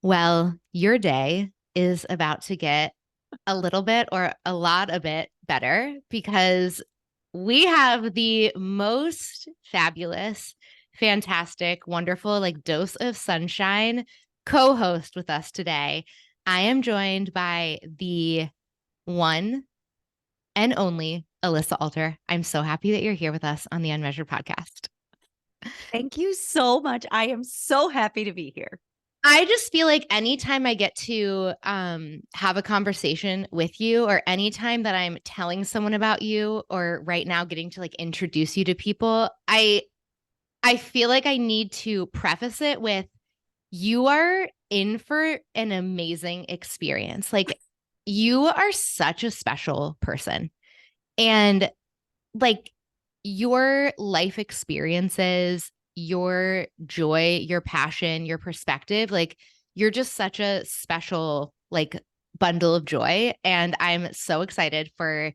Well, your day is about to get a little bit or a lot a bit better because we have the most fabulous, fantastic, wonderful, like dose of sunshine co-host with us today. I am joined by the one and only Alissa Alter. I'm so happy that you're here with us on the Unmeasured podcast. Thank you so much. I am so happy to be here. I just feel like anytime I get to have a conversation with you, or anytime that I'm telling someone about you, or right now getting to like introduce you to people, I feel like I need to preface it with you are in for an amazing experience. Like you are such a special person. And like your life experiences, your joy, your passion, your perspective, like you're just such a special like bundle of joy. And I'm so excited for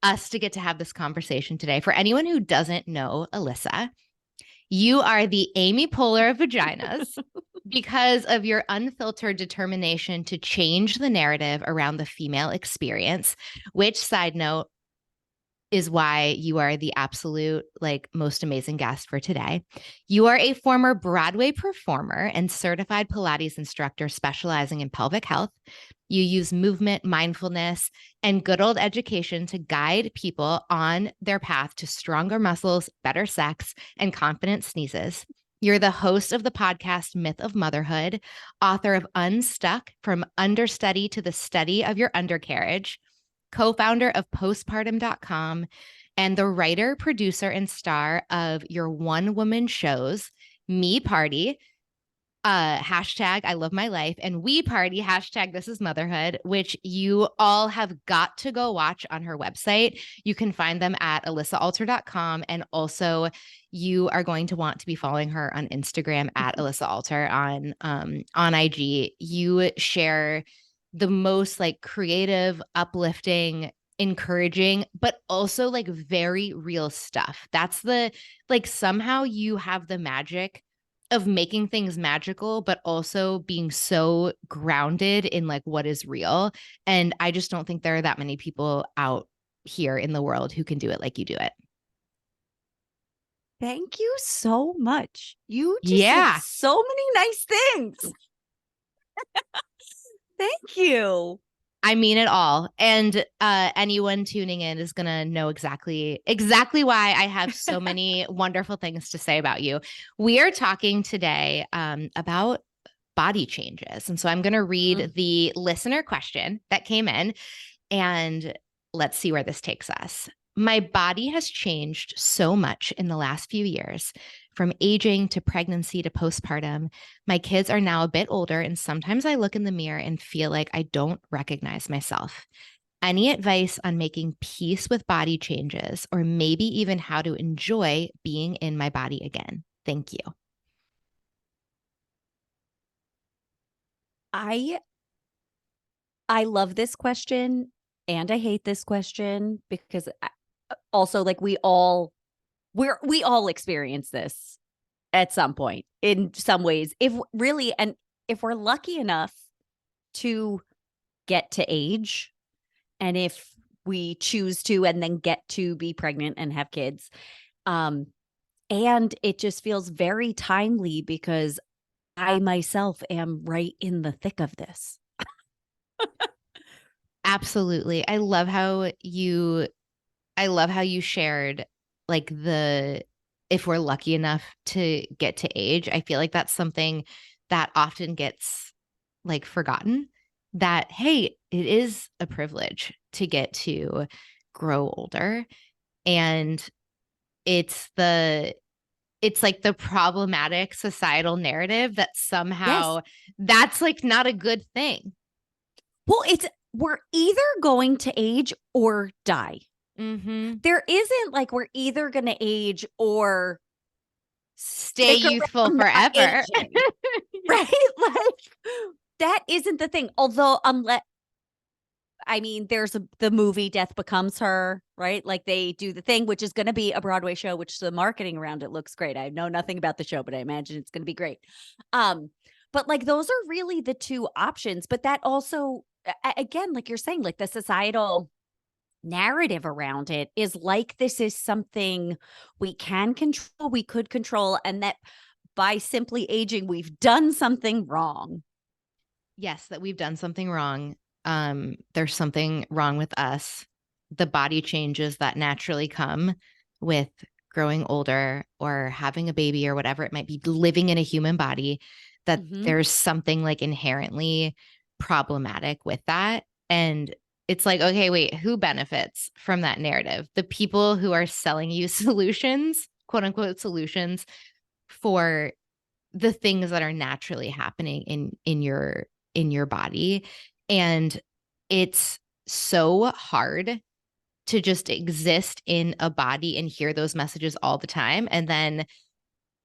us to get to have this conversation today. For anyone who doesn't know Alissa, you are the Amy Poehler of vaginas because of your unfiltered determination to change the narrative around the female experience, which, side note, is why you are the absolute like most amazing guest for today. You are a former Broadway performer and certified Pilates instructor specializing in pelvic health. You use movement, mindfulness, and good old education to guide people on their path to stronger muscles, better sex, and confident sneezes. You're the host of the podcast Myth of Motherhood, author of Unstuck, From Understudy to the Study of Your Undercarriage, co-founder of Postpartum.com, and the writer, producer, and star of your one-woman shows, Me Party, hashtag I love my life, and We Party, hashtag this is motherhood, which you all have got to go watch on her website. You can find them at alissaalter.com. And also you are going to want to be following her on Instagram at Alissa Alter on IG. You share the most like creative, uplifting, encouraging, but also like very real stuff. That's the like somehow you have the magic of making things magical, but also being so grounded in like what is real. And I just don't think there are that many people out here in the world who can do it like you do it. Thank you so much. You just said Yeah. so many nice things. Thank you. I mean it all. And anyone tuning in is going to know exactly why I have so many wonderful things to say about you. We are talking today about body changes. And so I'm going to read the listener question that came in and let's see where this takes us. My body has changed so much in the last few years, from aging to pregnancy to postpartum. My kids are now a bit older, and sometimes I look in the mirror and feel like I don't recognize myself. Any advice on making peace with body changes, or maybe even how to enjoy being in my body again? Thank you. I I love this question and I hate this question because also like we all experience this at some point in some ways. If really and if we're lucky enough to get to age and if we choose to and then get to be pregnant and have kids, and it just feels very timely because I myself am right in the thick of this. Absolutely. I love how you shared like the if we're lucky enough to get to age. I feel like that's something that often gets like forgotten, that hey, it is a privilege to get to grow older. And it's the it's like the problematic societal narrative that Yes. somehow that's like not a good thing. Well, it's we're either going to age or die. Mm-hmm. There isn't like we're either going to age or Stay stick youthful around not forever. aging, right? Like that isn't the thing. Although, unless I mean, there's the movie Death Becomes Her, right? Like they do the thing, which is going to be a Broadway show, which the marketing around it looks great. I know nothing about the show, but I imagine it's going to be great. Um, But like those are really the two options. But that also, again, like you're saying, like the societal narrative around it is like this is something we can control, we could control, and that by simply aging, we've done something wrong. Yes, that we've done something wrong. There's something wrong with us. The body changes that naturally come with growing older or having a baby or whatever it might be, living in a human body, that Mm-hmm. there's something like inherently problematic with that. And it's like, okay, wait, who benefits from that narrative? The people who are selling you solutions, quote unquote solutions for the things that are naturally happening in your body. And it's so hard to just exist in a body and hear those messages all the time, and then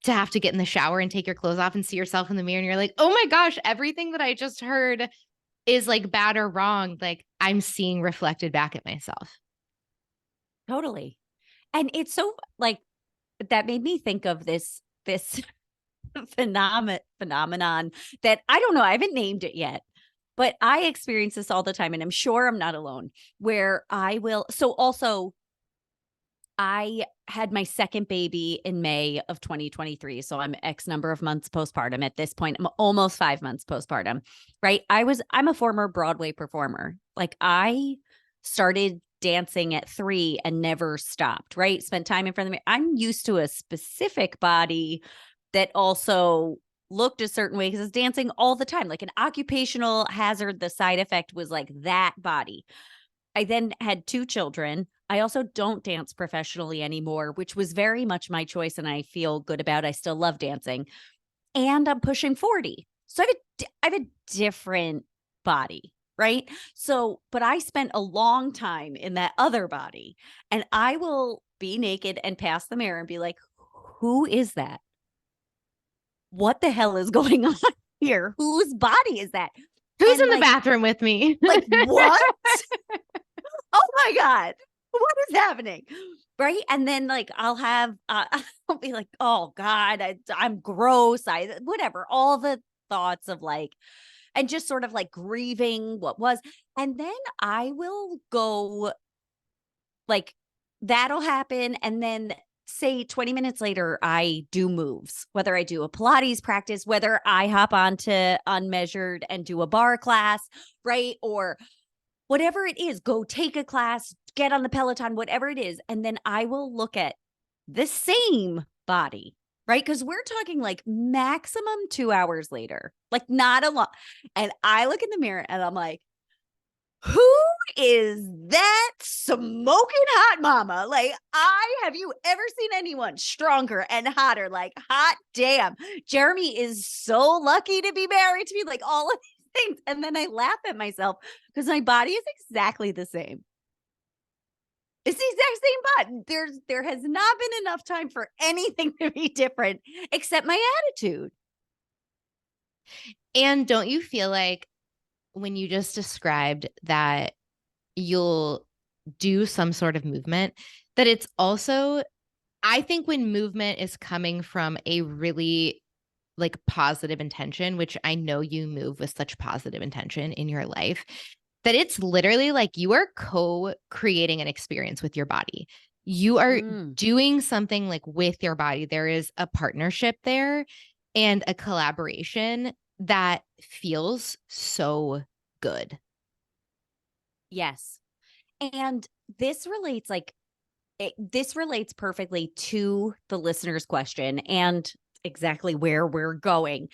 to have to get in the shower and take your clothes off and see yourself in the mirror and you're like, oh my gosh, everything that I just heard is like bad or wrong. Like I'm seeing reflected back at myself. Totally. And it's so like that made me think of this phenomenon that I don't know, I haven't named it yet, but I experience this all the time, and I'm sure I'm not alone, where I will. So also, I had my second baby in May of 2023. So I'm X number of months postpartum at this point. I'm almost 5 months postpartum, right? I'm a former Broadway performer. Like I started dancing at 3 and never stopped, right? Spent time in front of me. I'm used to a specific body that also looked a certain way because I was dancing all the time, like an occupational hazard. The side effect was like that body. I then had 2 children. I also don't dance professionally anymore, which was very much my choice and I feel good about. I still love dancing. And I'm pushing 40. So I have a different body, right? So, but I spent a long time in that other body, and I will be naked and pass the mirror and be like, "Who is that? What the hell is going on here? Whose body is that?" Who's And in the bathroom with me? like what? Oh my God, what is happening? Right. And then like I'll have, I'll be like, oh God, I'm gross. Whatever, all the thoughts of like, and just sort of like grieving what was. And then I will go like, that'll happen. And then say 20 minutes later, I do moves, whether I do a Pilates practice, whether I hop onto Unmeasured and do a bar class, right? Or whatever it is, go take a class, get on the Peloton, whatever it is. And then I will look at the same body, right? Because we're talking like maximum 2 hours later, like not a lot. And I look in the mirror and I'm like, who is that smoking hot mama? Like, have you ever seen anyone stronger and hotter? Like, hot damn. Jeremy is so lucky to be married to me, like all of these things. And then I laugh at myself because my body is exactly the same. It's the exact same body. There has not been enough time for anything to be different except my attitude. And don't you feel like when you just described that you'll do some sort of movement, that it's also, I think when movement is coming from a really like positive intention, which I know you move with such positive intention in your life, that it's literally like you are co-creating an experience with your body. You are Mm, doing something like with your body. There is a partnership there and a collaboration that feels so good. yes. And this relates like this relates perfectly to the listener's question and exactly where we're going.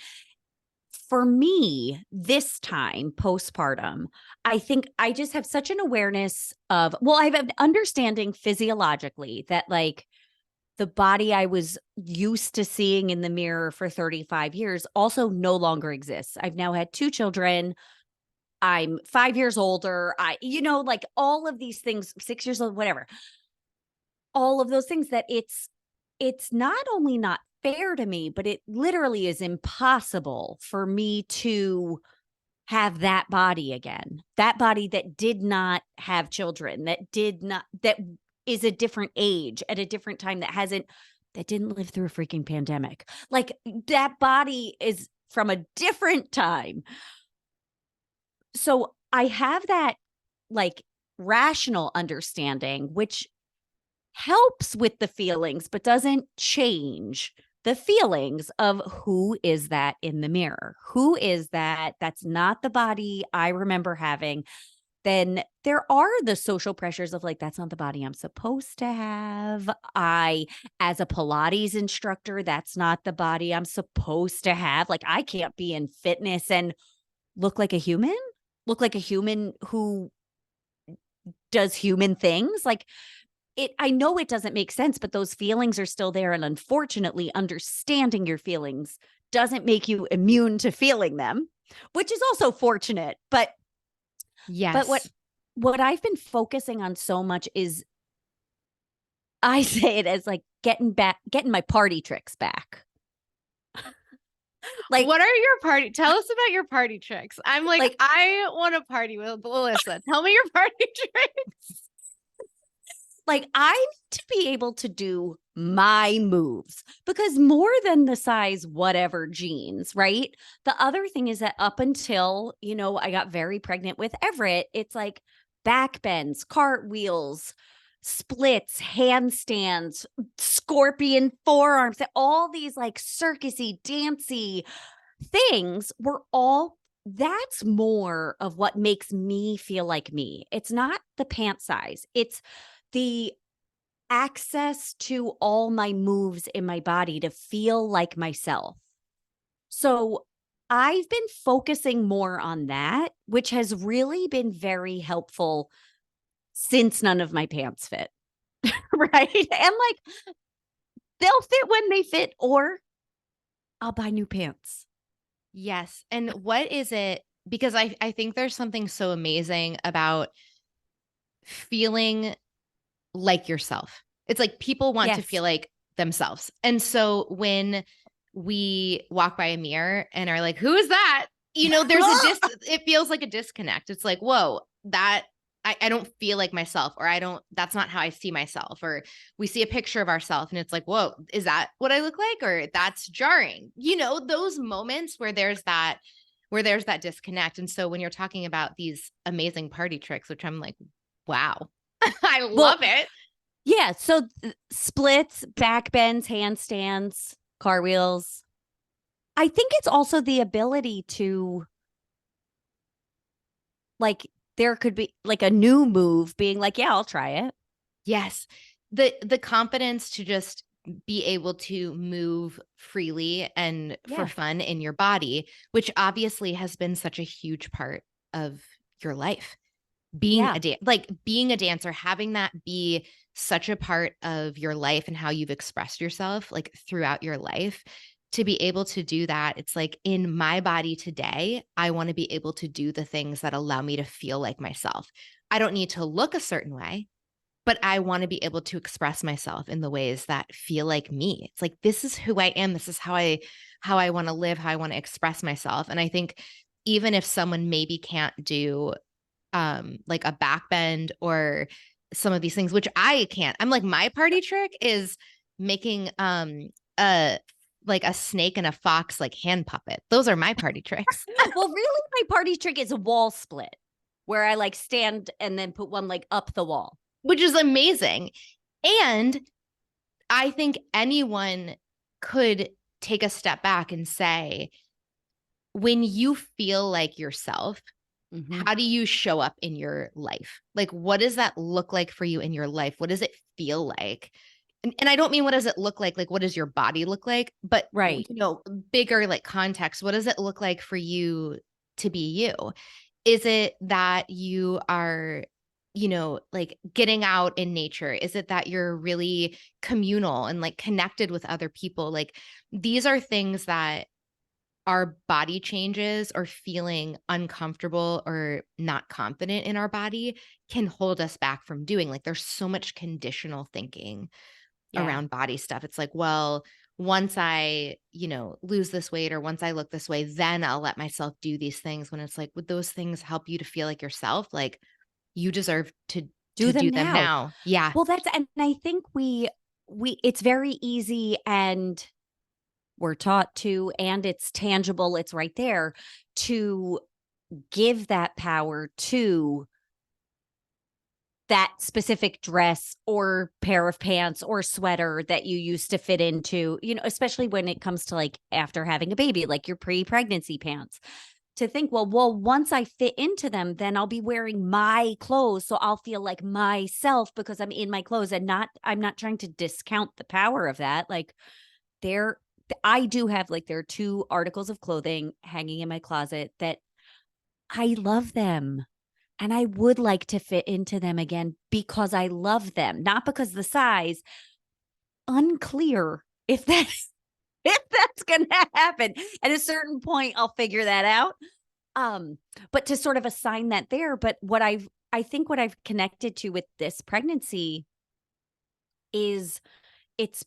For me, this time postpartum, I think I just have such an awareness of, well, I have an understanding physiologically that like the body I was used to seeing in the mirror for 35 years also no longer exists. I've now had 2 children. I'm 5 years older. Like all of these things, 6 years old, whatever, all of those things that it's not only not fair to me, but it literally is impossible for me to have that body again. That body that did not have children, that is a different age at a different time, that didn't live through a freaking pandemic. Like that body is from a different time. So I have that like rational understanding, which helps with the feelings, but doesn't change the feelings of who is that in the mirror? Who is that? That's not the body I remember having. Then there are the social pressures of like, that's not the body I'm supposed to have. As a Pilates instructor, that's not the body I'm supposed to have. Like, I can't be in fitness and look like a human, who does human things. Like, I know it doesn't make sense, but those feelings are still there. And unfortunately, understanding your feelings doesn't make you immune to feeling them, which is also fortunate. But Yes. what I've been focusing on so much is, I say it as like getting my party tricks back. Like, What are your party? Tell us about your party tricks. I'm like, I want to party with Alyssa. Tell me your party tricks. like I need to be able to do my moves, because more than the size whatever jeans, right? The other thing is that up until, I got very pregnant with Everett, it's like back bends, cartwheels, splits, handstands, scorpion forearms, all these like circusy, dancey things were all that's more of what makes me feel like me. It's not the pant size. It's the access to all my moves in my body to feel like myself. So I've been focusing more on that, which has really been very helpful since none of my pants fit. Right. And like, they'll fit when they fit, or I'll buy new pants. Yes. And what is it? Because I think there's something so amazing about feeling like yourself. It's like people want to feel Yes. like themselves. And so when we walk by a mirror and are like, who is that? There's it feels like a disconnect. It's like, whoa, I don't feel like myself, or that's not how I see myself. Or we see a picture of ourselves and it's like, whoa, is that what I look like? Or that's jarring. Those moments where there's that disconnect. And so when you're talking about these amazing party tricks, which I'm like, wow, I Well, love it. yeah. So splits, back bends, handstands, car wheels. I think it's also the ability to, like, there could be like a new move being like, yeah, I'll try it. Yes. The confidence to just be able to move freely and for Yeah. fun in your body, which obviously has been such a huge part of your life. Being Yeah. being a dancer, having that be such a part of your life and how you've expressed yourself like throughout your life, to be able to do that, it's like, in my body today, I want to be able to do the things that allow me to feel like myself. I don't need to look a certain way, but I want to be able to express myself in the ways that feel like me. It's like, this is who I am. This is how I want to live, how I want to express myself. And I think even if someone maybe can't do like a back bend or some of these things, which I can't. I'm like, my party trick is making a like a snake and a fox like hand puppet. Those are my party tricks. Well, really, my party trick is a wall split, where I like stand and then put one leg up the wall. Which is amazing. And I think anyone could take a step back and say, when you feel like yourself, Mm-hmm. how do you show up in your life? Like, what does that look like for you in your life? What does it feel like? And I don't mean what does it look like what does your body look like, but Right. bigger like context. What does it look like for you to be you? Is it that you are, like getting out in nature? Is it that you're really communal and like connected with other people? Like, these are things that our body changes or feeling uncomfortable or not confident in our body can hold us back from doing. Like, there's so much conditional thinking Yeah. around body stuff. It's like, well, once I, lose this weight or once I look this way, then I'll let myself do these things. When it's like, would those things help you to feel like yourself? Like, you deserve to Do them do them now. now. Yeah. Well, and I think we it's very easy and we're taught to, and it's tangible, it's right there, to give that power to that specific dress or pair of pants or sweater that you used to fit into, especially when it comes to like after having a baby, like your pre-pregnancy pants. To think, well, once I fit into them, then I'll be wearing my clothes. So I'll feel like myself because I'm in my clothes, and I'm not trying to discount the power of that. Like there, I do have like, there are two articles of clothing hanging in my closet that I love them. And I would like to fit into them again because I love them, not because the size. Unclear if that's if that's gonna happen. At a certain point, I'll figure that out. But to sort of assign that there, but I think what I've connected to with this pregnancy is it's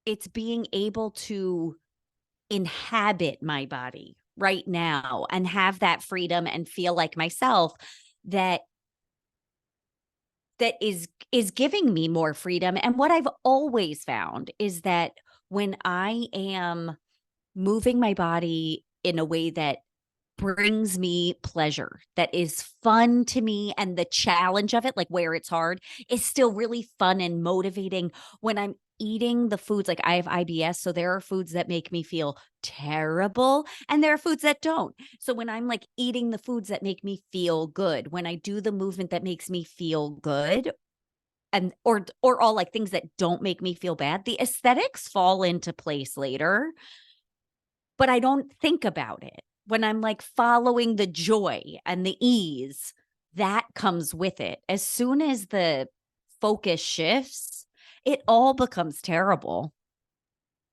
it's being able to inhabit my body right now and have that freedom and feel like myself, that is giving me more freedom. And what I've always found is that when I am moving my body in a way that brings me pleasure, that is fun to me, and the challenge of it, like where it's hard, is still really fun and motivating. When I'm eating the foods, like I have IBS, so there are foods that make me feel terrible and there are foods that don't. So when I'm like eating the foods that make me feel good, when I do the movement that makes me feel good, and or all like things that don't make me feel bad, the aesthetics fall into place later, but I don't think about it. When I'm like following the joy and the ease that comes with it, as soon as the focus shifts, it all becomes terrible.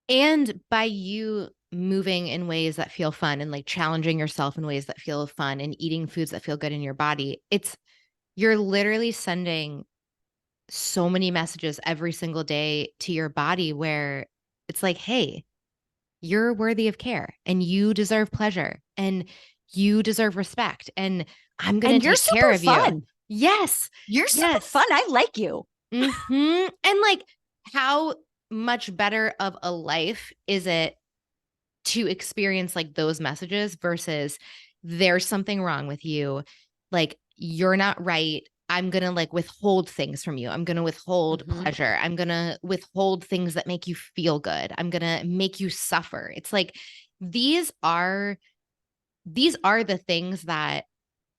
And by you moving in ways that feel fun and like challenging yourself in ways that feel fun and eating foods that feel good in your body, you're literally sending so many messages every single day to your body where it's like, hey, you're worthy of care and you deserve pleasure and you deserve respect. And I'm going And to you're take care super of you. fun. Yes. You're super Yes. fun. I like you. And like, how much better of a life is it to experience like those messages versus there's something wrong with you? Like, you're not right. I'm going to like withhold things from you. I'm going to withhold Mhm. pleasure. I'm going to withhold things that make you feel good. I'm going to make you suffer. It's like these are the things that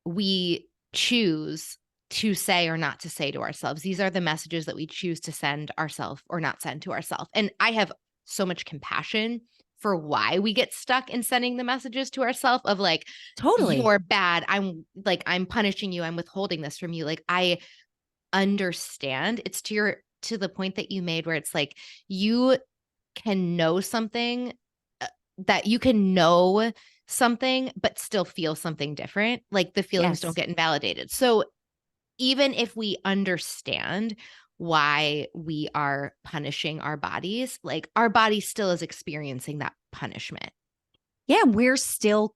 we choose to say or not to say to ourselves. These are the messages that we choose to send ourselves or not send to ourselves. And I have so much compassion for why we get stuck in sending the messages to ourselves of like, Totally. you're bad. I'm punishing you. I'm withholding this from you. Like, I understand. It's to the point that you made where it's like you can know something, that you can know something but still feel something different. Like the feelings don't Yes. get invalidated. So even if we understand why we are punishing our bodies, like our body still is experiencing that punishment. Yeah, we're still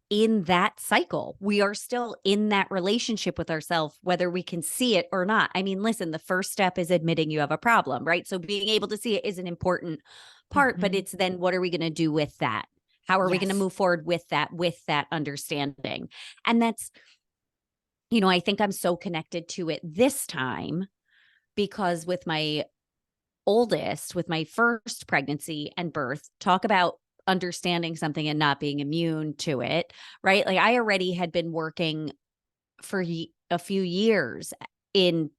in that cycle. We are still in that relationship with ourselves, whether we can see it or not. I mean, listen, the first step is admitting you have a problem, right? So being able to see it is an important part, but Mm-hmm. it's then what are we going to do with that? How are we going to Yes. move forward with that understanding? And that's, I think I'm so connected to it this time because with my oldest, with my first pregnancy and birth, talk about understanding something and not being immune to it, right? Like I already had been working for a few years in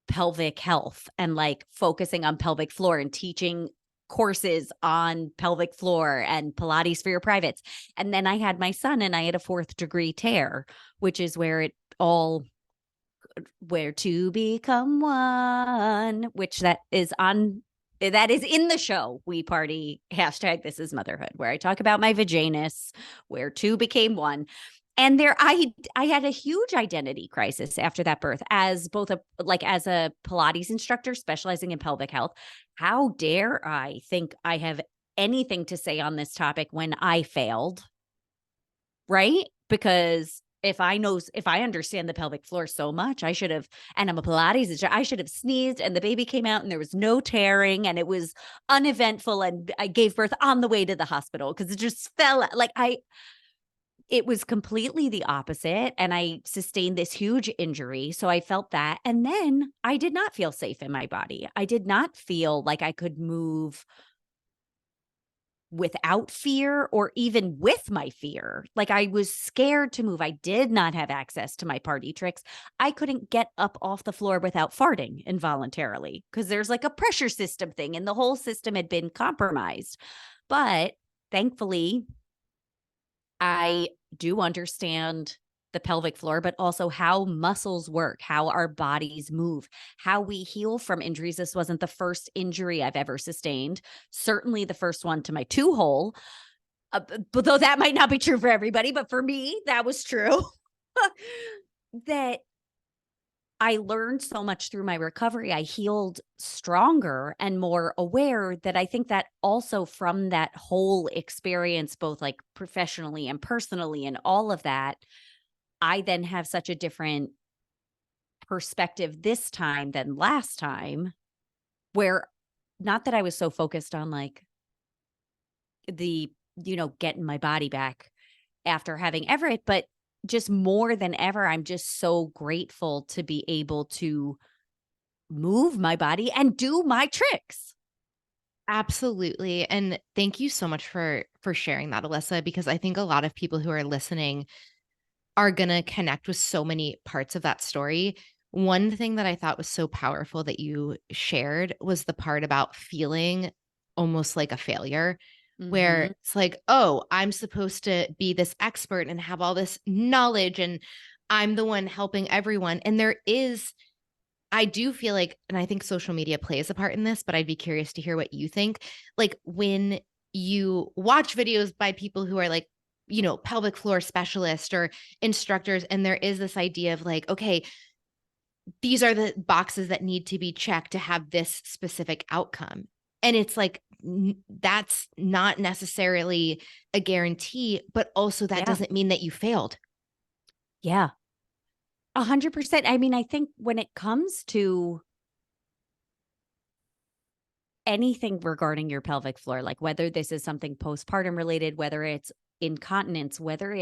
pelvic health and like focusing on pelvic floor and teaching courses on pelvic floor and Pilates for your privates. And then I had my son and I had a fourth degree tear, which is where it all where to become one, which that is in the show We Party hashtag This Is Motherhood, where I talk about my vaginus, where two became one. And there I had a huge identity crisis after that birth as both as a Pilates instructor specializing in pelvic health. How dare I think I have anything to say on this topic when I failed, right? Because if I understand the pelvic floor so much, I should have, and I'm a Pilates instructor, I should have sneezed and the baby came out and there was no tearing and it was uneventful and I gave birth on the way to the hospital because it just fell like it was completely the opposite. And I sustained this huge injury. So I felt that. And then I did not feel safe in my body. I did not feel like I could move without fear or even with my fear. Like I was scared to move. I did not have access to my party tricks. I couldn't get up off the floor without farting involuntarily because there's like a pressure system thing and the whole system had been compromised. But thankfully, I do understand the pelvic floor, but also how muscles work, how our bodies move, how we heal from injuries. This wasn't the first injury I've ever sustained. Certainly the first one to my two hole, but though that might not be true for everybody, but for me, that was true. That I learned so much through my recovery. I healed stronger and more aware that I think that also from that whole experience, both like professionally and personally and all of that, I then have such a different perspective this time than last time, where not that I was so focused on like getting my body back after having Everett, but just more than ever, I'm just so grateful to be able to move my body and do my tricks. Absolutely. And thank you so much for sharing that, Alissa, because I think a lot of people who are listening are going to connect with so many parts of that story. One thing that I thought was so powerful that you shared was the part about feeling almost like a failure, where Mhm. it's like, oh, I'm supposed to be this expert and have all this knowledge, and I'm the one helping everyone. And I do feel like, and I think social media plays a part in this, but I'd be curious to hear what you think. Like when you watch videos by people who are like, pelvic floor specialists or instructors, and there is this idea of like, okay, these are the boxes that need to be checked to have this specific outcome. And it's like, that's not necessarily a guarantee, but also that Yeah. doesn't mean that you failed. Yeah. 100%. I mean, I think when it comes to anything regarding your pelvic floor, like whether this is something postpartum related, whether it's incontinence, whether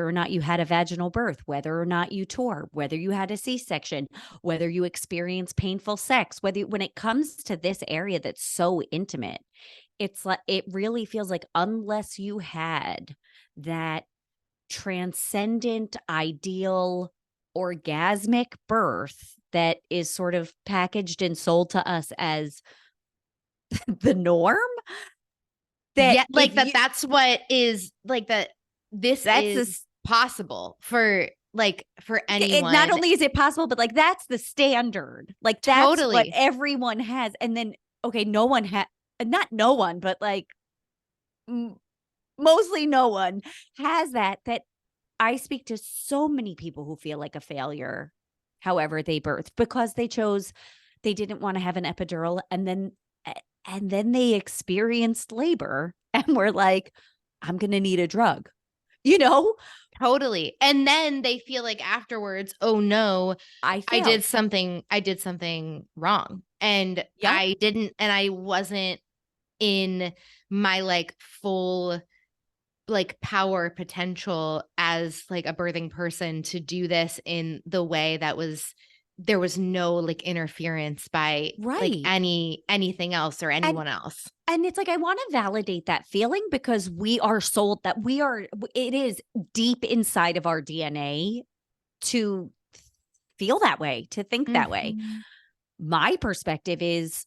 or not you had a vaginal birth, whether or not you tore, whether you had a C-section, whether you experience painful sex, when it comes to this area that's so intimate, it's like it really feels like unless you had that transcendent, ideal, orgasmic birth that is sort of packaged and sold to us as the norm, that Yeah, if like you that's what is like that this that's is this possible for it not anyone. only is it possible, but like that's the standard. Like that's what Totally. everyone has. And then okay, no one had not no one, but like m- mostly no one has that I speak to so many people who feel like a failure, however they birthed, because they didn't want to have an epidural and then they experienced labor and were like, I'm going to need a drug, you know, Totally. And then they feel like afterwards, oh no, I I failed. did something wrong. And Yep. I wasn't in my like full like power potential as like a birthing person to do this in the way that was there was no like interference by like Right. anything else or And anyone else. And it's like, I want to validate that feeling because we are sold that it is deep inside of our DNA to feel that way, to think that way. Mhm. My perspective is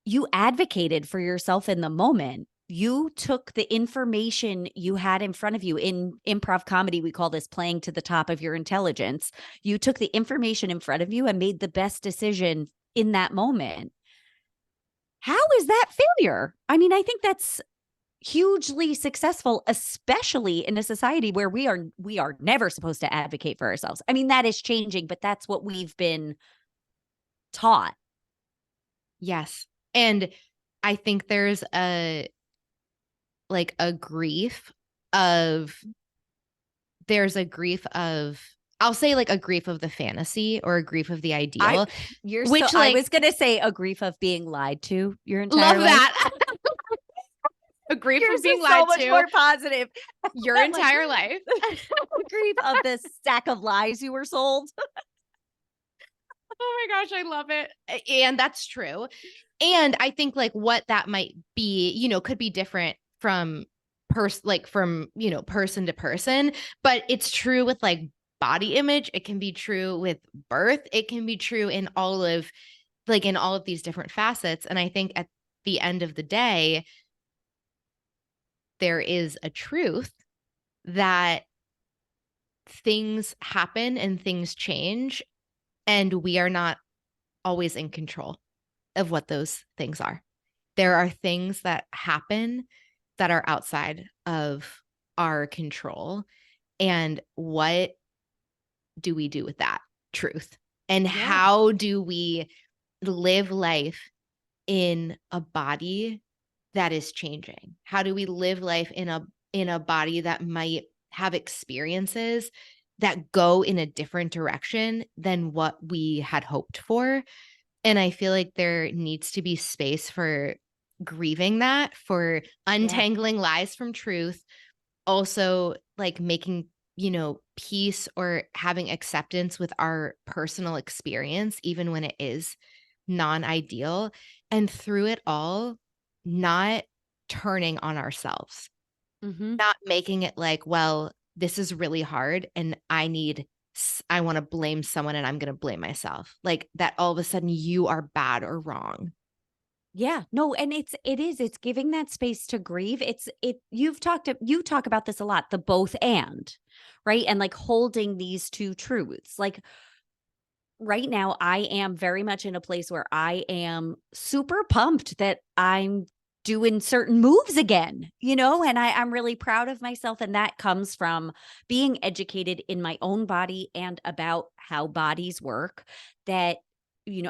you advocated for yourself in the moment. You took the information you had in front of you. In improv comedy, we call this playing to the top of your intelligence. You took the information in front of you and made the best decision in that moment. How is that failure? I mean, I think that's hugely successful, especially in a society where we are never supposed to advocate for ourselves. I mean, that is changing, but that's what we've been taught. Yes. And I think there's a grief of there's a grief of, I'll say like a grief of the fantasy or a grief of the I ideal, you're so which I like was gonna say a grief of being lied to your love entire life. that. A grief of Yours being is so lied much to more positive. your I'm like entire life. the grief of the stack of lies you were sold. Oh my gosh, I love it. And that's true. And I think like what that might be, could be different from person to person, but it's true with like body image. It can be true with birth. It can be true in all of these different facets. And I think at the end of the day, there is a truth that things happen and things change, and we are not always in control of what those things are. There are things that happen that are outside of our control. And what do we do with that truth? And Yeah. how do we live life in a body that is changing? How do we live life in a body that might have experiences that go in a different direction than what we had hoped for? And I feel like there needs to be space for grieving that, for Yeah. untangling lies from truth, also like making, peace or having acceptance with our personal experience, even when it is non ideal. And through it all, not turning on ourselves, Mm-hmm. not making it like, well, this is really hard and I want to blame someone and I'm going to blame myself. Like that all of a sudden you are bad or wrong. Yeah. No, and it's giving that space to grieve. You talk about this a lot, the both and, right? And like holding these two truths. Like right now, I am very much in a place where I am super pumped that I'm doing certain moves again, and I'm really proud of myself. And that comes from being educated in my own body and about how bodies work. That,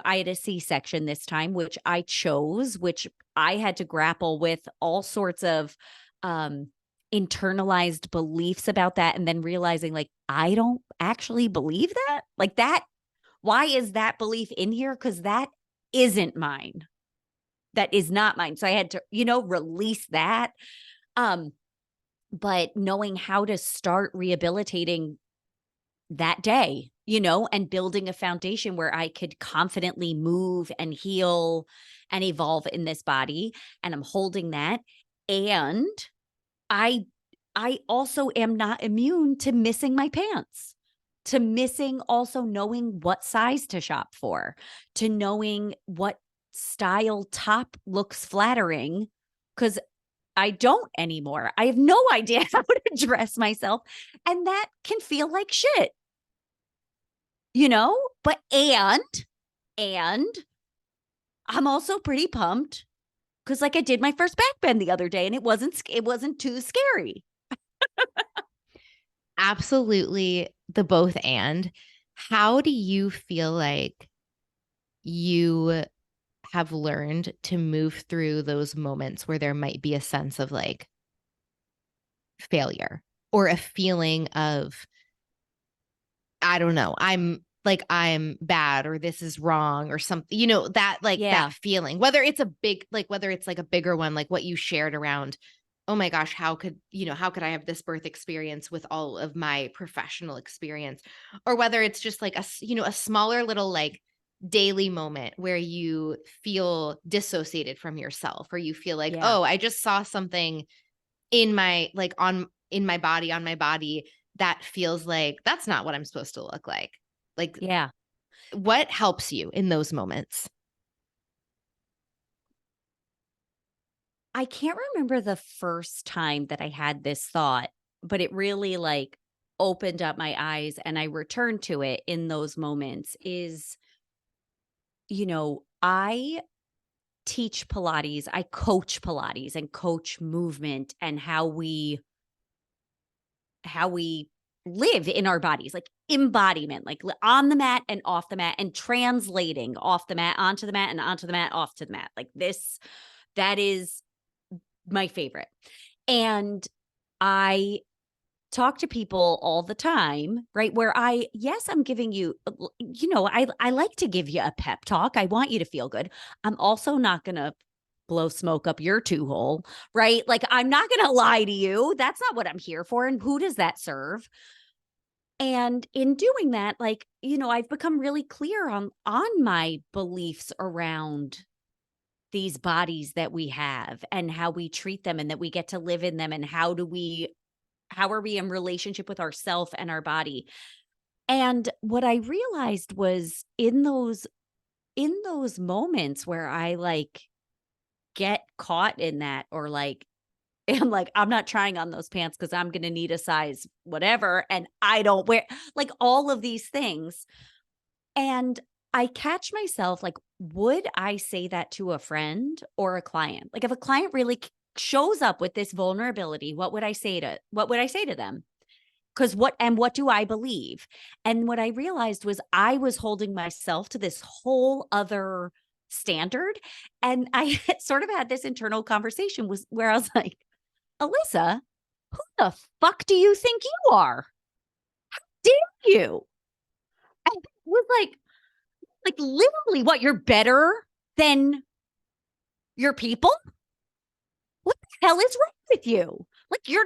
I had a C-section this time, which I chose, which I had to grapple with all sorts of internalized beliefs about that. And then realizing, like, I don't actually believe that. Like, that why is that belief in here? Because that isn't mine. That is not mine. So I had to, release that. Um, but knowing how to start rehabilitating that day, and building a foundation where I could confidently move and heal and evolve in this body. And I'm holding that. And I I also am not immune to missing my pants, to missing also knowing what size to shop for, to knowing what style top looks flattering, because I don't anymore. I have no idea how to dress myself. And that can feel like shit, But and I'm also pretty pumped because like I did my first back bend the other day and it wasn't too scary. Absolutely the both and. How do you feel like you have learned to move through those moments where there might be a sense of like failure or a feeling of, I don't know, I'm bad or this is wrong or something, that like that Yeah. feeling, whether it's like a bigger one, like what you shared around, oh my gosh, how could I have this birth experience with all of my professional experience? Or whether it's just like a smaller little like daily moment where you feel dissociated from yourself, or you feel like, Yeah. oh, I just saw something in my like on my body that feels like that's not what I'm supposed to look like. Like, Yeah. what helps you in those moments? I can't remember the first time that I had this thought, but it really like opened up my eyes and I returned to it in those moments is, I teach Pilates, I coach Pilates and coach movement and how we live in our bodies, like embodiment, like on the mat and off the mat and translating off the mat onto the mat and onto the mat off to the mat. Like this, that is my favorite. And I talk to people all the time, right? Where yes, I'm giving you, I like to give you a pep talk. I want you to feel good. I'm also not going to blow smoke up your two hole, right? Like, I'm not going to lie to you. That's not what I'm here for. And who does that serve? And in doing that, like, I've become really clear on my beliefs around these bodies that we have and how we treat them and that we get to live in them, and how are we in relationship with ourself and our body. And what I realized was in those moments where I like get caught in that, or like am like, I'm not trying on those pants because I'm gonna need a size whatever, and I don't wear, like, all of these things. And I catch myself like, would I say that to a friend or a client? Like, if a client really shows up with this vulnerability, what would I say to them? Because what do I believe? And what I realized was I was holding myself to this whole other standard. And I sort of had this internal conversation was where I was like, Alissa, who the fuck do you think you are? Dare you? And it was like literally, what, you're better than your people? What the hell is wrong with you? Like, you're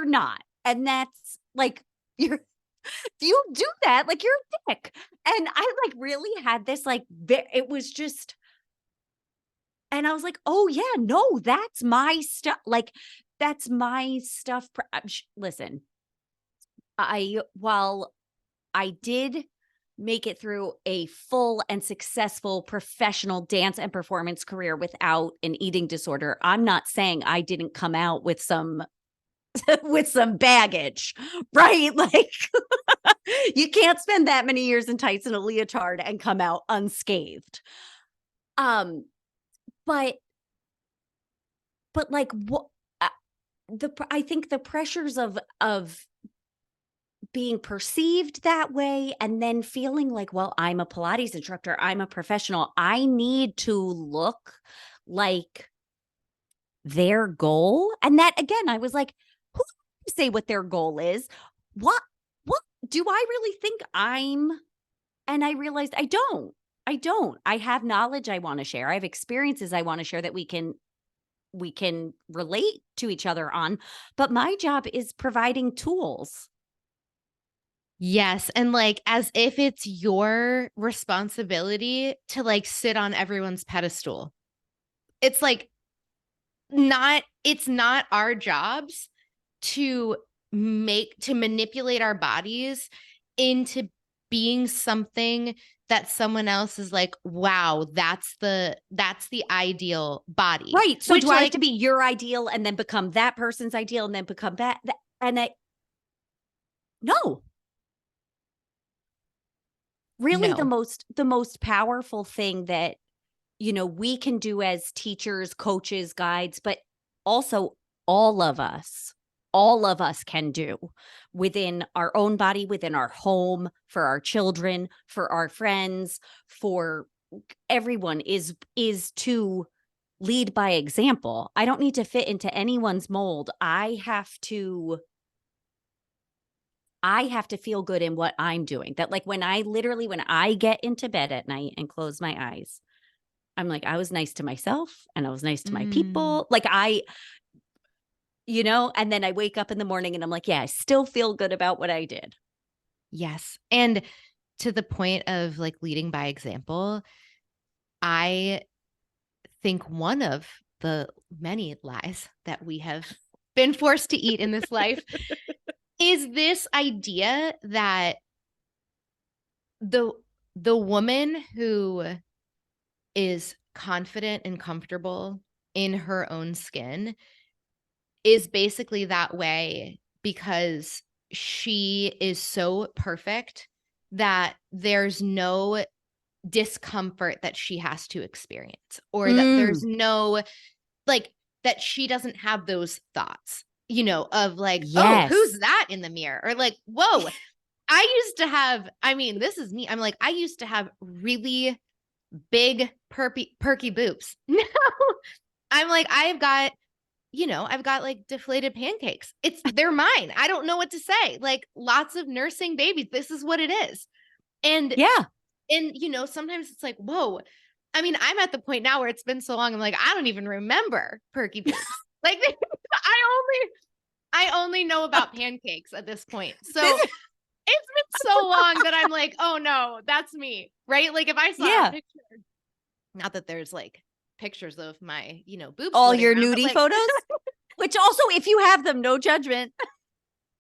not. And that's like, you're, if you do that, like, you're a dick. And I like really had this, like, it was just, and I was like, oh yeah, no, that's my stuff. Like, that's my stuff. Listen, while I did make it through a full and successful professional dance and performance career without an eating disorder, I'm not saying I didn't come out with some with some baggage, right? Like, you can't spend that many years in tights and a leotard and come out unscathed. Um, but like, what, I think the pressures of being perceived that way, and then feeling like, well, I'm a Pilates instructor, I'm a professional, I need to look like their goal. And that, again, I was like, who say what their goal is? What do I really think I'm? And I realized I don't. I have knowledge I want to share. I have experiences I want to share that we can relate to each other on, but my job is providing tools. Yes. And like, as if it's your responsibility to like sit on everyone's pedestal. It's like, it's not our jobs to manipulate our bodies into being something that someone else is like, wow, that's the ideal body. Right. So Which, do I have like, to be your ideal and then become that person's ideal and then become that? And no, really, the no. most powerful thing that, we can do as teachers, coaches, guides, but also all of us, all of us can do within our own body, within our home, for our children, for our friends, for everyone, is to lead by example. I don't need to fit into anyone's mold. I have to feel good in what I'm doing. That, like, when I get into bed at night and close my eyes, I'm like, I was nice to myself and I was nice to my Mm, people. Like, and then I wake up in the morning and I'm like, yeah, I still feel good about what I did. yes. And to the point of like leading by example, I think one of the many lies that we have been forced to eat in this life is this idea that the the woman who is confident and comfortable in her own skin is basically that way because she is so perfect that there's no discomfort that she has to experience, or that there's Mm, no, like, that she doesn't have those thoughts, of like, oh, yes. who's that in the mirror? Or like, whoa, I used to have, I mean, this is me. I'm like, I used to have really big perky boobs. No, I'm like, I've got I've got like deflated pancakes. They're mine. I don't know what to say. Like lots of nursing babies. This is what it is. And Yeah. sometimes it's like, whoa. I mean, I'm at the point now where it's been so long. I'm like, I don't even remember perky poops. Like I only know about pancakes at this point. So This- it's been so long that I'm like, oh no, that's me. Right. Like if I saw a yeah. picture, not that there's like pictures of my, boobs All floating your around, but nudie like photos, which also, if you have them, no judgment.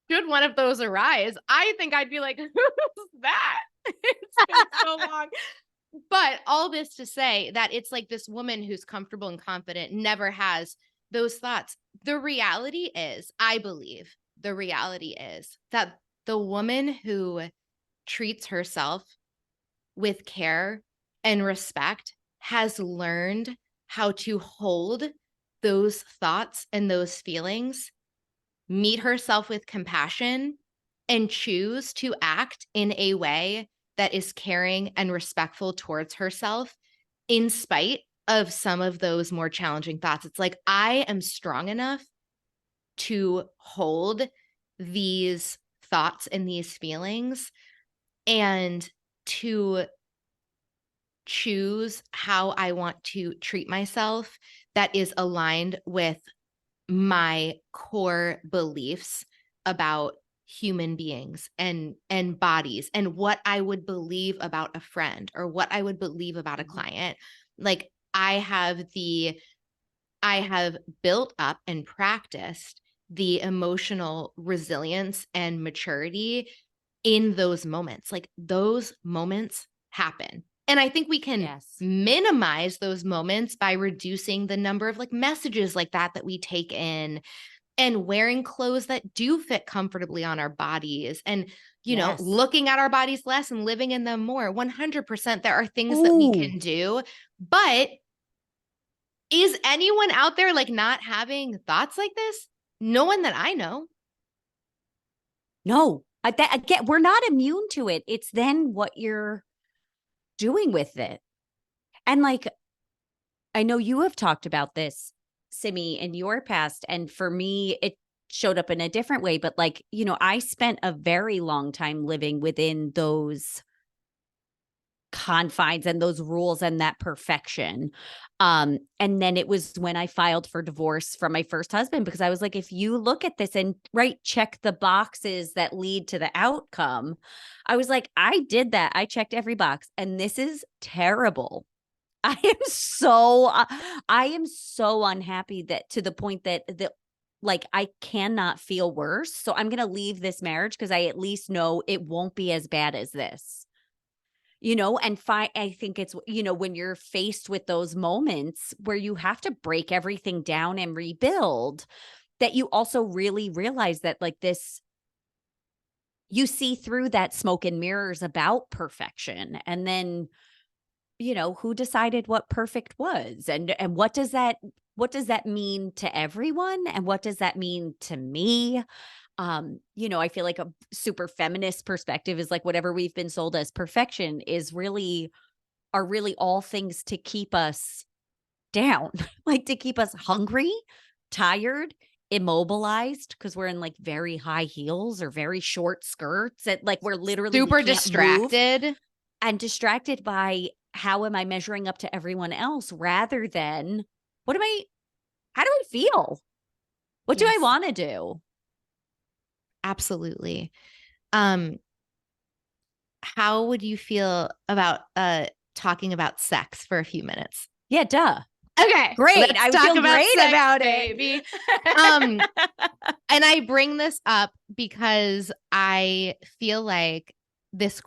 should one of those arise, I think I'd be like, who's that? It's been so long. But all this to say that it's like this woman who's comfortable and confident never has those thoughts. The reality is, I believe the reality is that the woman who treats herself with care and respect has learned how to hold those thoughts and those feelings, meet herself with compassion, and choose to act in a way that is caring and respectful towards herself in spite of some of those more challenging thoughts. It's like, I am strong enough to hold these thoughts and these feelings and to choose how I want to treat myself that is aligned with my core beliefs about human beings and bodies and what I would believe about a friend or what I would believe about a client. Like I have built up and practiced the emotional resilience and maturity in those moments. Like those moments happen. And I think we can Yes. minimize those moments by reducing the number of like messages like that we take in, and wearing clothes that do fit comfortably on our bodies, and Yes. looking at our bodies less and living in them more. 100% there are things that we Ooh, can do, but is anyone out there like not having thoughts like this? No one that I know. no. Again, we're not immune to it. It's then what you're doing with it. And like, I know you have talked about this, Simi, in your past. And for me, it showed up in a different way. But like, I spent a very long time living within those confines and those rules and that perfection. And then it was when I filed for divorce from my first husband, because I was like, if you look at this and check the boxes that lead to the outcome, I was like, I did that. I checked every box and this is terrible. I am so unhappy that to the point that like I cannot feel worse. So I'm going to leave this marriage because I at least know it won't be as bad as this. And I think it's, when you're faced with those moments where you have to break everything down and rebuild, that you also really realize that like this, you see through that smoke and mirrors about perfection. And then, who decided what perfect was, and what does that mean to everyone, and what does that mean to me? I feel like a super feminist perspective is like whatever we've been sold as perfection are really all things to keep us down, like to keep us hungry, tired, immobilized, because we're in like very high heels or very short skirts, and like we Super can't move, distracted. and distracted by how am I measuring up to everyone else, rather than how do I feel? What do I Yes, want to do? absolutely. Um, how would you feel about talking about sex for a few minutes? Yeah, duh. Okay, Great. let's I talk feel about great sex, about baby. it. And I bring this up because I feel like this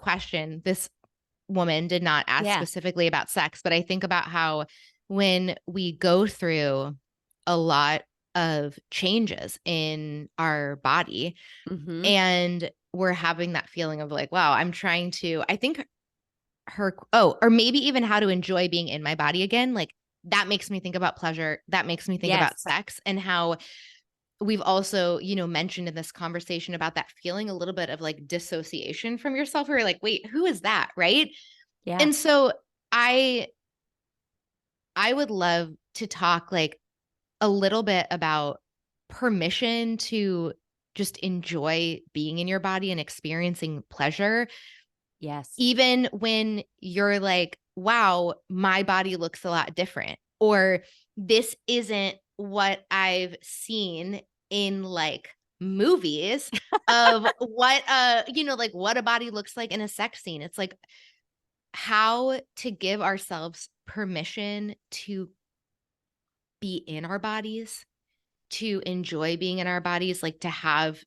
woman did not ask Yeah. specifically about sex, but I think about how when we go through a lot of changes in our body Mhm. and we're having that feeling of like, wow, I think or maybe even how to enjoy being in my body again. Like that makes me think about pleasure. That makes me think about Yes. sex, and how we've also, mentioned in this conversation about that feeling a little bit of like dissociation from yourself, where you're like, wait, who is that? Right. Yeah. And so I would love to talk like a little bit about permission to just enjoy being in your body and experiencing pleasure, Yes. even when you're like, wow, my body looks a lot different, or this isn't what I've seen in like movies of what like what a body looks like in a sex scene. It's like how to give ourselves permission to be in our bodies, to enjoy being in our bodies, to have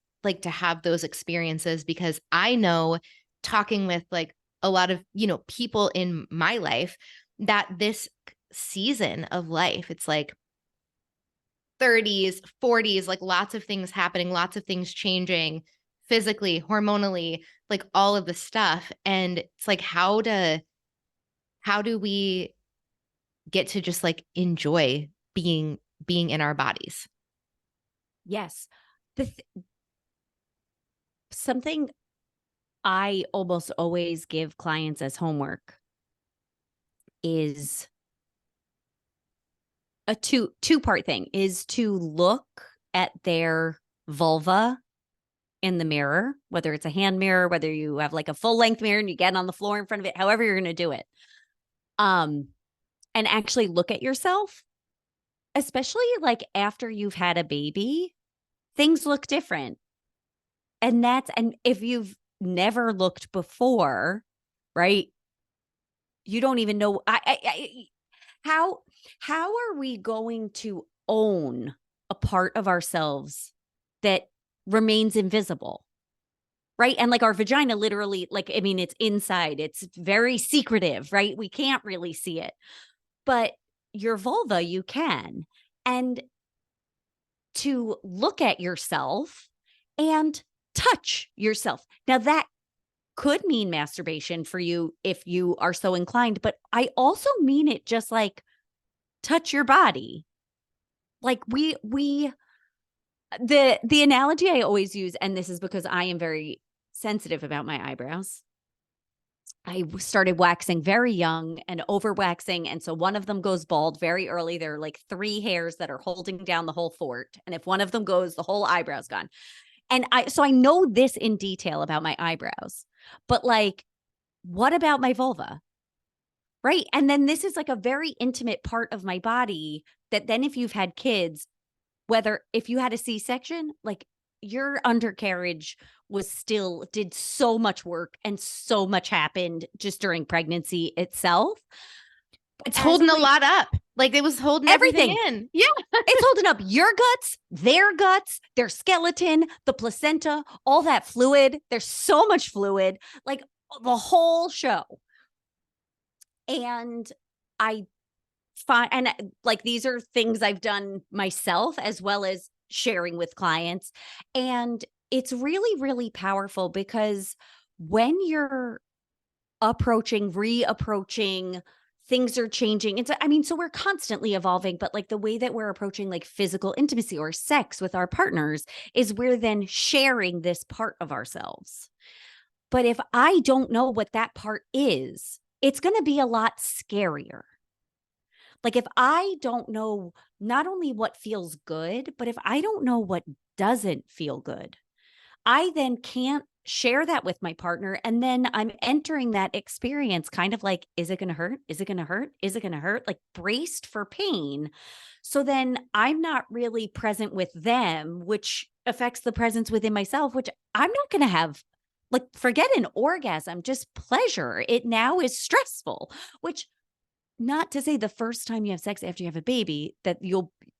those experiences, because I know, talking with like a lot of, people in my life, that this season of life, it's like 30s, 40s, like lots of things happening, lots of things changing physically, hormonally, like all of the stuff. And it's like how do we get to just like enjoy being in our bodies? Yes. Something I almost always give clients as homework is a two-part thing, is to look at their vulva in the mirror, whether it's a hand mirror, whether you have like a full length mirror and you get on the floor in front of it, however you're going to do it. And actually look at yourself, especially like after you've had a baby, things look different. And if you've never looked before, right? You don't even know how are we going to own a part of ourselves that remains invisible? Right. And like our vagina literally, like, I mean, it's inside, it's very secretive, right? We can't really see it, but your vulva, you can. And to look at yourself and touch yourself. Now, that could mean masturbation for you if you are so inclined, but I also mean it just like touch your body. Like the analogy I always use, and this is because I am very sensitive about my eyebrows. I started waxing very young and over waxing. And so one of them goes bald very early. There are like 3 hairs that are holding down the whole fort. And if one of them goes, the whole eyebrow's gone. So I know this in detail about my eyebrows, but like, what about my vulva? Right. And then this is like a very intimate part of my body that then if you've had kids, whether if you had a C-section, like your undercarriage did so much work and so much happened just during pregnancy itself. It's As a holding a lady, lot up. Like it was holding everything everything. in. Yeah. It's holding up your guts, their skeleton, the placenta, all that fluid. There's so much fluid, like the whole show. And I find, and like these are things I've done myself as well as sharing with clients. And it's really, really powerful because when you're reapproaching, things are changing. So we're constantly evolving, but like the way that we're approaching like physical intimacy or sex with our partners is we're then sharing this part of ourselves. But if I don't know what that part is, it's going to be a lot scarier. Like if I don't know not only what feels good, but if I don't know what doesn't feel good, I then can't share that with my partner. And then I'm entering that experience kind of like, is it going to hurt? Is it going to hurt? Is it going to hurt? Like braced for pain. So then I'm not really present with them, which affects the presence within myself, which I'm not going to have. Like, forget an orgasm, just pleasure. It now is stressful, which, not to say the first time you have sex after you have a baby that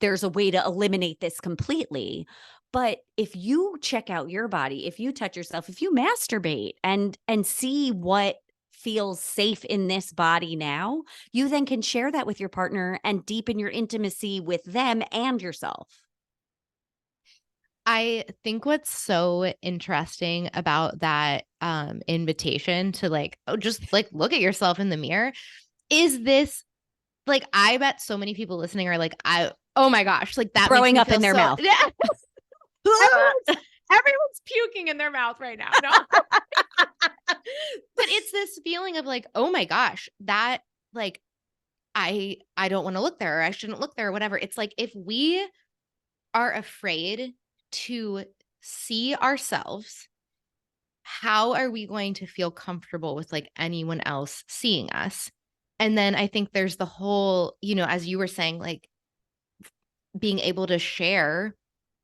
there's a way to eliminate this completely. But if you check out your body, if you touch yourself, if you masturbate and see what feels safe in this body now, you then can share that with your partner and deepen your intimacy with them and yourself. I think what's so interesting about that invitation to like, oh, just like look at yourself in the mirror is this, like, I bet so many people listening are like, oh my gosh, like that makes Throwing me up feel in their so, mouth. yeah. Everyone's puking in their mouth right now. No. But it's this feeling of like, oh my gosh, that like I don't want to look there, or I shouldn't look there, or whatever. It's like if we are afraid to see ourselves, how are we going to feel comfortable with like anyone else seeing us? And then I think there's the whole, as you were saying, like being able to share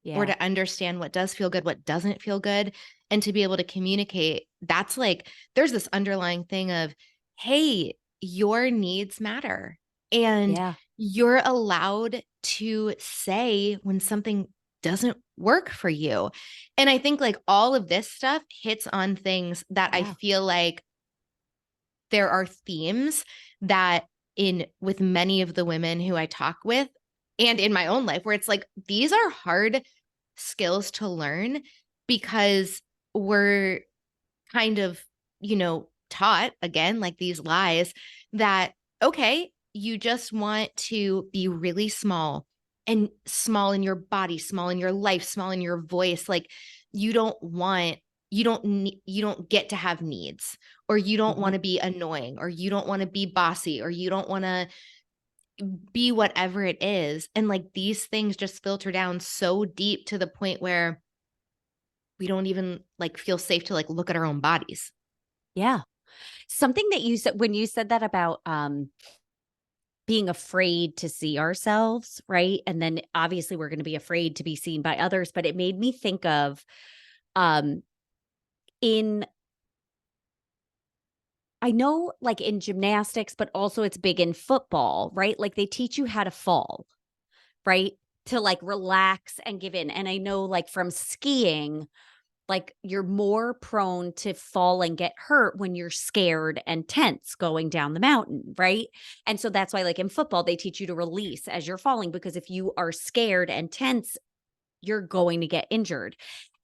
or Yeah. to understand what does feel good, what doesn't feel good, and to be able to communicate. That's like, there's this underlying thing of, hey, your needs matter. And Yeah. you're allowed to say when something doesn't work for you. And I think like all of this stuff hits on things that I Yeah. feel like there are themes that in with many of the women who I talk with and in my own life where it's like these are hard skills to learn because we're kind of, taught again, like these lies that, okay, you just want to be really small and small in your body, small in your life, small in your voice. Like you don't want, you don't get to have needs, or you don't Hmm. want to be annoying, or you don't want to be bossy, or you don't want to be whatever it is. And like these things just filter down so deep to the point where we don't even like feel safe to like look at our own bodies. Yeah. Something that you said when you said that about being afraid to see ourselves, right? And then obviously we're going to be afraid to be seen by others, but it made me think of um in I know like in gymnastics, but also it's big in football, right? Like they teach you how to fall, right? To like relax and give in. And I know like from skiing, like you're more prone to fall and get hurt when you're scared and tense going down the mountain, right? And so that's why like in football they teach you to release as you're falling, because if you are scared and tense, you're going to get injured.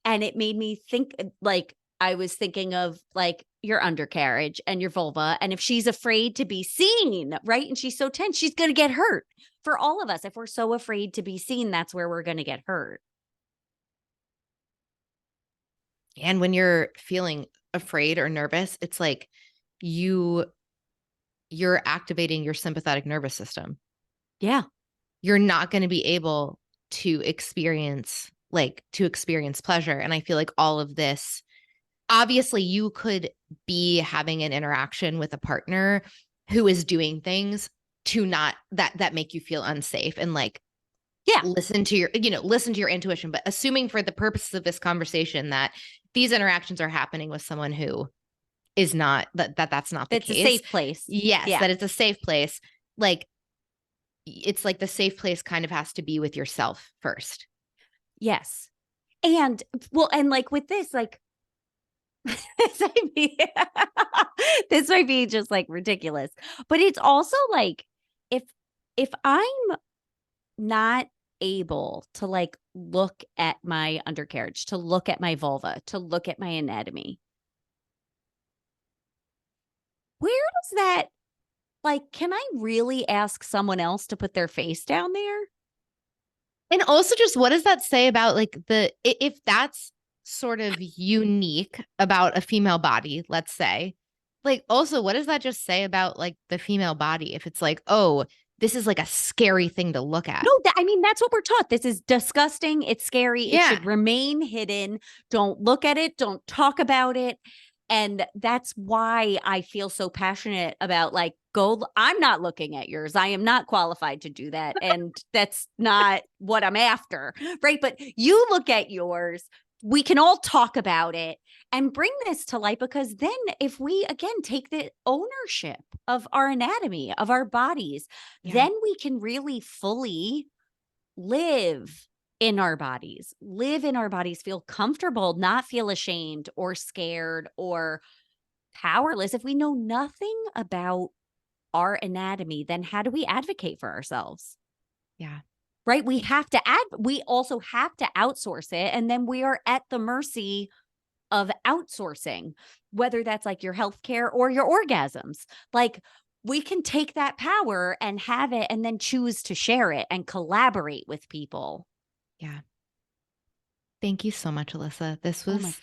And it made me think like I was thinking of like your undercarriage and your vulva, and if she's afraid to be seen, right? And she's so tense, she's going to get hurt. For all of us, if we're so afraid to be seen, that's where we're going to get hurt. And when you're feeling afraid or nervous, it's like you you're activating your sympathetic nervous system. Yeah. You're not going to be able to experience pleasure. And I feel like all of this, obviously you could be having an interaction with a partner who is doing things to not that make you feel unsafe, and like Yeah. listen to your intuition. But assuming for the purposes of this conversation that these interactions are happening with someone who is not that's not the It's a case. safe place. Yes, Yeah. that it's a safe place. Like it's like the safe place kind of has to be with yourself first. Yes. And well, and like with this, like this might be this might be just like ridiculous. But it's also like if I'm not able to like look at my undercarriage, to look at my vulva, to look at my anatomy, where does that like can I really ask someone else to put their face down there? And also just what does that say about like if that's sort of unique about a female body, let's say, like also what does that just say about like the female body if it's like, oh, this is like a scary thing to look at. No, I mean, that's what we're taught. This is disgusting. It's scary. It Yeah. should remain hidden. Don't look at it. Don't talk about it. And that's why I feel so passionate about like, I'm not looking at yours. I am not qualified to do that. And that's not what I'm after. Right. But you look at yours. We can all talk about it and bring this to light, because then if we again take the ownership of our anatomy, of our bodies, Yeah. then we can really fully live in our bodies, feel comfortable, not feel ashamed or scared or powerless. If we know nothing about our anatomy, then how do we advocate for ourselves? Yeah. Right? We also have to outsource it. And then we are at the mercy of outsourcing, whether that's like your healthcare or your orgasms. Like we can take that power and have it and then choose to share it and collaborate with people. Yeah. Thank you so much, Alyssa. This Oh my was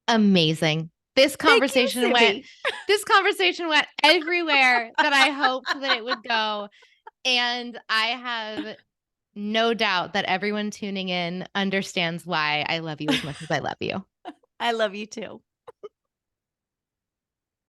amazing. This Thank you, conversation went Simi. this conversation went everywhere that I hoped that it would go. And I have no doubt that everyone tuning in understands why I love you as much as I love you. I love you too.